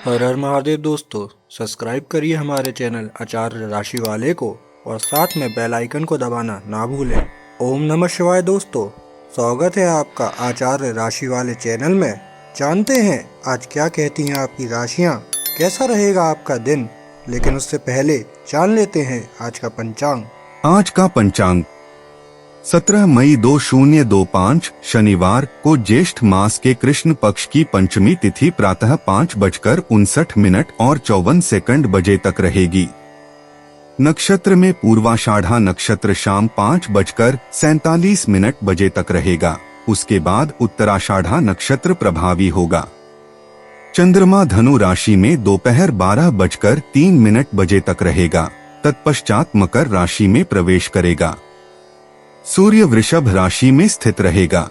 हर हर महादेव दोस्तों, सब्सक्राइब करिए हमारे चैनल आचार्य राशि वाले को और साथ में बेल आइकन को दबाना ना भूलें। ओम नमः शिवाय दोस्तों, स्वागत है आपका आचार्य राशि वाले चैनल में। जानते हैं आज क्या कहती हैं आपकी राशियां, कैसा रहेगा आपका दिन। लेकिन उससे पहले जान लेते हैं आज का पंचांग। आज का पंचांग 17 मई 2025 शनिवार को ज्येष्ठ मास के कृष्ण पक्ष की पंचमी तिथि प्रातः 5:59 और 54 बजे तक रहेगी। नक्षत्र में पूर्वाषाढ़ा नक्षत्र शाम 5:47 बजे तक रहेगा। उसके बाद उत्तराषाढ़ा नक्षत्र प्रभावी होगा। चंद्रमा धनु राशि में दोपहर 12:03 बजे तक रहेगा। तत्पश्चात मकर राशि में प्रवेश करेगा। सूर्य वृषभ राशि में स्थित रहेगा।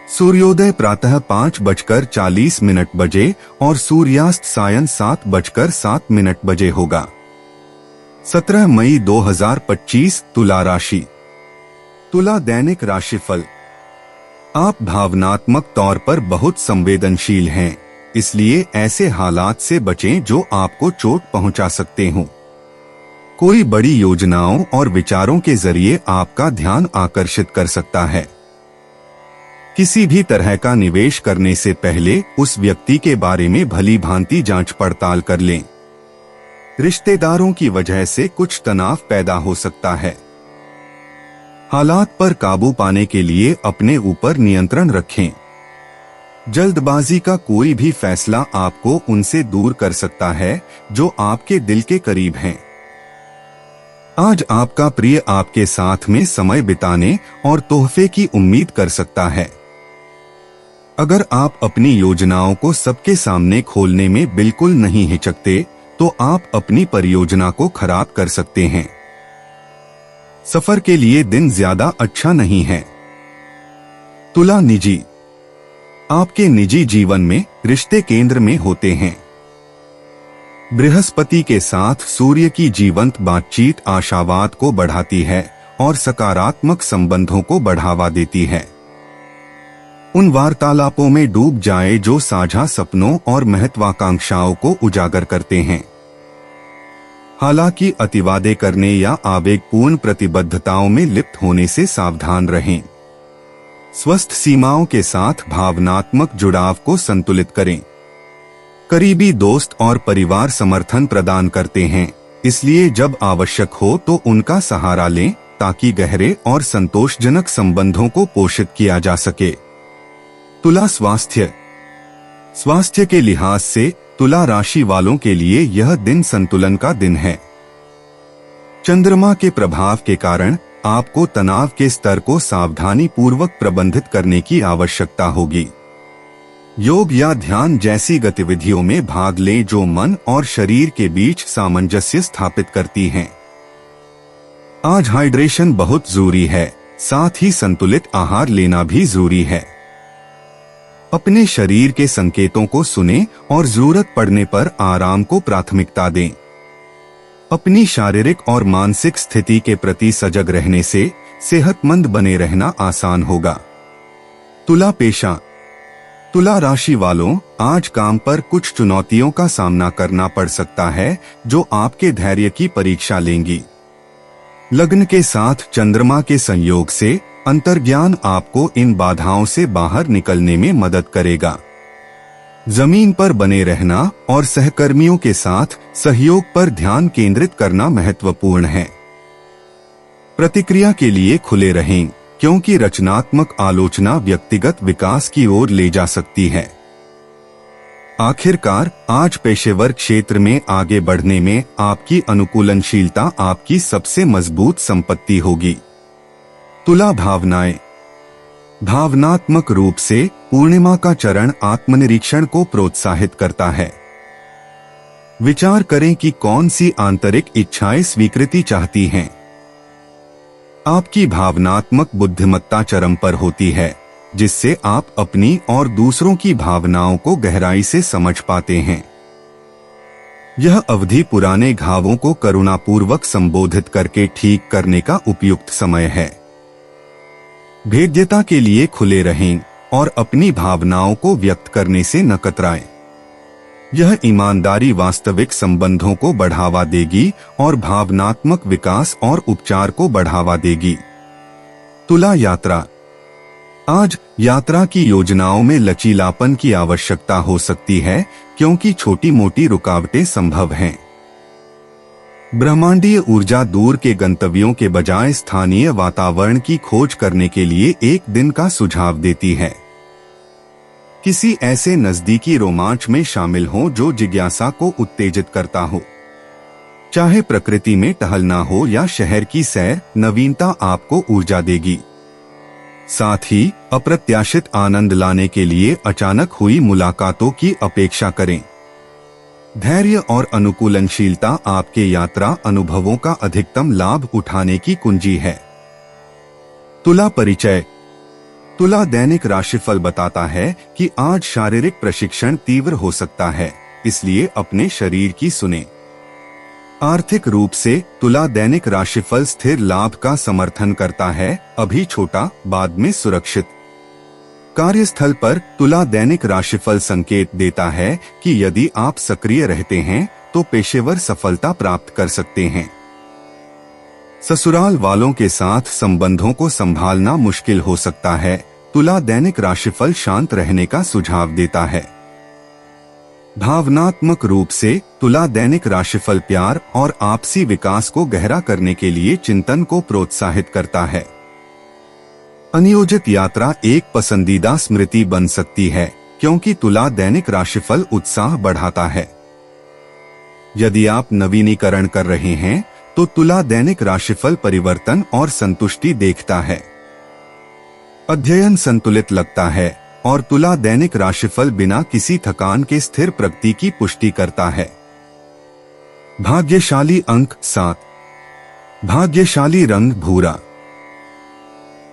सूर्योदय प्रातः 5:40 बजे और सूर्यास्त सायं 7:07 बजे होगा। 17 मई 2025 तुला राशि। तुला दैनिक राशिफल। आप भावनात्मक तौर पर बहुत संवेदनशील हैं, इसलिए ऐसे हालात से बचें जो आपको चोट पहुंचा सकते हों। कोई बड़ी योजनाओं और विचारों के जरिए आपका ध्यान आकर्षित कर सकता है। किसी भी तरह का निवेश करने से पहले उस व्यक्ति के बारे में भली भांति जांच पड़ताल कर लें। रिश्तेदारों की वजह से कुछ तनाव पैदा हो सकता है। हालात पर काबू पाने के लिए अपने ऊपर नियंत्रण रखें। जल्दबाजी का कोई भी फैसला आपको उनसे दूर कर सकता है जो आपके दिल के करीब हैं। आज आपका प्रिय आपके साथ में समय बिताने और तोहफे की उम्मीद कर सकता है। अगर आप अपनी योजनाओं को सबके सामने खोलने में बिल्कुल नहीं हिचकते, तो आप अपनी परियोजना को खराब कर सकते हैं। सफर के लिए दिन ज्यादा अच्छा नहीं है। तुला निजी। आपके निजी जीवन में रिश्ते केंद्र में होते हैं। बृहस्पति के साथ सूर्य की जीवंत बातचीत आशावाद को बढ़ाती है और सकारात्मक संबंधों को बढ़ावा देती है। उन वार्तालापों में डूब जाए जो साझा सपनों और महत्वाकांक्षाओं को उजागर करते हैं। हालांकि अतिवादे करने या आवेगपूर्ण प्रतिबद्धताओं में लिप्त होने से सावधान रहें। स्वस्थ सीमाओं के साथ भावनात्मक जुड़ाव को संतुलित करें। करीबी दोस्त और परिवार समर्थन प्रदान करते हैं, इसलिए जब आवश्यक हो तो उनका सहारा लें ताकि गहरे और संतोषजनक संबंधों को पोषित किया जा सके। तुला स्वास्थ्य। स्वास्थ्य के लिहाज से तुला राशि वालों के लिए यह दिन संतुलन का दिन है। चंद्रमा के प्रभाव के कारण आपको तनाव के स्तर को सावधानी पूर्वक प्रबंधित करने की आवश्यकता होगी। योग या ध्यान जैसी गतिविधियों में भाग लें जो मन और शरीर के बीच सामंजस्य स्थापित करती हैं। आज हाइड्रेशन बहुत जरूरी है, साथ ही संतुलित आहार लेना भी जरूरी है। अपने शरीर के संकेतों को सुनें और जरूरत पड़ने पर आराम को प्राथमिकता दें। अपनी शारीरिक और मानसिक स्थिति के प्रति सजग रहने से सेहतमंद बने रहना आसान होगा। तुला पेशा। तुला राशि वालों, आज काम पर कुछ चुनौतियों का सामना करना पड़ सकता है जो आपके धैर्य की परीक्षा लेंगी। लग्न के साथ चंद्रमा के संयोग से अंतर्ज्ञान आपको इन बाधाओं से बाहर निकलने में मदद करेगा। जमीन पर बने रहना और सहकर्मियों के साथ सहयोग पर ध्यान केंद्रित करना महत्वपूर्ण है। प्रतिक्रिया के लिए खुले रहें, क्योंकि रचनात्मक आलोचना व्यक्तिगत विकास की ओर ले जा सकती है। आखिरकार आज पेशेवर क्षेत्र में आगे बढ़ने में आपकी अनुकूलनशीलता आपकी सबसे मजबूत संपत्ति होगी। तुला भावनाएं। भावनात्मक रूप से पूर्णिमा का चरण आत्मनिरीक्षण को प्रोत्साहित करता है। विचार करें कि कौन सी आंतरिक इच्छाएं स्वीकृति चाहती हैं। आपकी भावनात्मक बुद्धिमत्ता चरम पर होती है, जिससे आप अपनी और दूसरों की भावनाओं को गहराई से समझ पाते हैं। यह अवधि पुराने घावों को करुणापूर्वक संबोधित करके ठीक करने का उपयुक्त समय है। भेद्यता के लिए खुले रहें और अपनी भावनाओं को व्यक्त करने से न कतराएं। यह ईमानदारी वास्तविक संबंधों को बढ़ावा देगी और भावनात्मक विकास और उपचार को बढ़ावा देगी। तुला यात्रा। आज यात्रा की योजनाओं में लचीलापन की आवश्यकता हो सकती है क्योंकि छोटी मोटी रुकावटें संभव हैं। ब्रह्मांडीय ऊर्जा दूर के गंतव्यों के बजाय स्थानीय वातावरण की खोज करने के लिए एक दिन का सुझाव देती है। किसी ऐसे नजदीकी रोमांच में शामिल हो जो जिज्ञासा को उत्तेजित करता हो। चाहे प्रकृति में टहलना हो या शहर की सैर, नवीनता आपको ऊर्जा देगी। साथ ही अप्रत्याशित आनंद लाने के लिए अचानक हुई मुलाकातों की अपेक्षा करें। धैर्य और अनुकूलनशीलता आपके यात्रा अनुभवों का अधिकतम लाभ उठाने की कुंजी है। तुला परिचय। तुला दैनिक राशिफल बताता है कि आज शारीरिक प्रशिक्षण तीव्र हो सकता है, इसलिए अपने शरीर की सुने। आर्थिक रूप से तुला दैनिक राशिफल स्थिर लाभ का समर्थन करता है, अभी छोटा, बाद में सुरक्षित। कार्यस्थल पर तुला दैनिक राशिफल संकेत देता है कि यदि आप सक्रिय रहते हैं तो पेशेवर सफलता प्राप्त कर सकते हैं। ससुराल वालों के साथ संबंधों को संभालना मुश्किल हो सकता है। तुला दैनिक राशिफल शांत रहने का सुझाव देता है। भावनात्मक रूप से तुला दैनिक राशिफल प्यार और आपसी विकास को गहरा करने के लिए चिंतन को प्रोत्साहित करता है। अनियोजित यात्रा एक पसंदीदा स्मृति बन सकती है क्योंकि तुला दैनिक राशिफल उत्साह बढ़ाता है। यदि आप नवीनीकरण कर रहे हैं तो तुला दैनिक राशिफल परिवर्तन और संतुष्टि देखता है। अध्ययन संतुलित लगता है और तुला दैनिक राशिफल बिना किसी थकान के स्थिर प्रगति की पुष्टि करता है। भाग्यशाली अंक 7। भाग्यशाली रंग भूरा।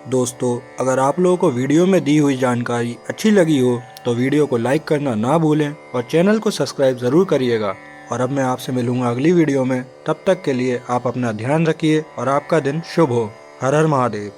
दोस्तों, अगर आप लोगों को वीडियो में दी हुई जानकारी अच्छी लगी हो तो वीडियो को लाइक करना ना भूलें और चैनल को सब्सक्राइब ज़रूर करिएगा। और अब मैं आपसे मिलूंगा अगली वीडियो में। तब तक के लिए आप अपना ध्यान रखिए और आपका दिन शुभ हो। हर हर महादेव।